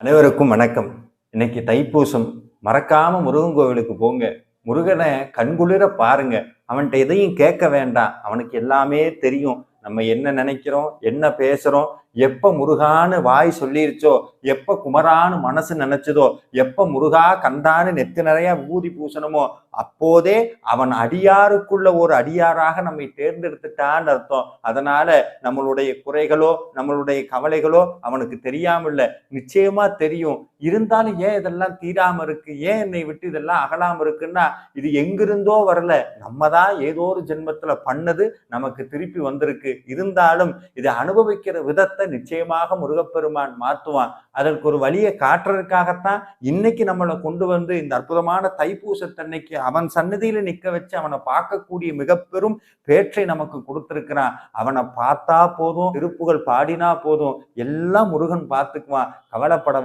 அனைவருக்கும் வணக்கம். இன்னைக்கு தைப்பூசம். மறக்காம முருகன் கோவிலுக்கு போங்க. முருகனை கண்குளிர பாருங்க. அவன்கிட்ட எதையும் கேட்க வேண்டாம். அவனுக்கு எல்லாமே தெரியும். நம்ம என்ன நினைக்கிறோம், என்ன பேசுறோம், எப்ப முருகான்னு வாய் சொல்லிருச்சோ, எப்ப குமரான்னு மனசு நினைச்சதோ, எப்ப முருகா கந்தான்னு நெத்து நிறைய ஊதி பூசணுமோ, அப்போதே அவன் அடியாருக்குள்ள ஒரு அடியாராக நம்மை தேர்ந்தெடுத்துட்டான்னு அர்த்தம். அதனால நம்மளுடைய குறைகளோ, நம்மளுடைய கவலைகளோ அவனுக்கு தெரியாம இல்ல, நிச்சயமா தெரியும். இருந்தாலும் ஏன் இதெல்லாம் தீராம இருக்கு, ஏன் என்னை விட்டு இதெல்லாம் அகலாம இருக்குன்னா, இது எங்கிருந்தோ வரல, நம்ம தான் ஏதோ ஒரு ஜென்மத்துல பண்ணது நமக்கு திருப்பி வந்திருக்கு. இருந்தாலும் இதை அனுபவிக்கிற விதத்தை நிச்சயமாக முருகப்பெருமான் மாற்றுவான். அதற்கு ஒரு வழியை காட்டுறதுக்காகத்தான் இன்னைக்கு நம்மளை கொண்டு வந்து இந்த அற்புதமான தைப்பூசத்தன்னைக்கு அவன் சன்னதியில நிக்க வச்சு அவனை பார்க்கக்கூடிய மிக பெரும் பேற்றை நமக்கு கொடுத்திருக்கிறான். அவனை பார்த்தா போதும், திருப்புகள் பாடினா போதும், எல்லாம் முருகன் பார்த்துக்குவான். கவலைப்பட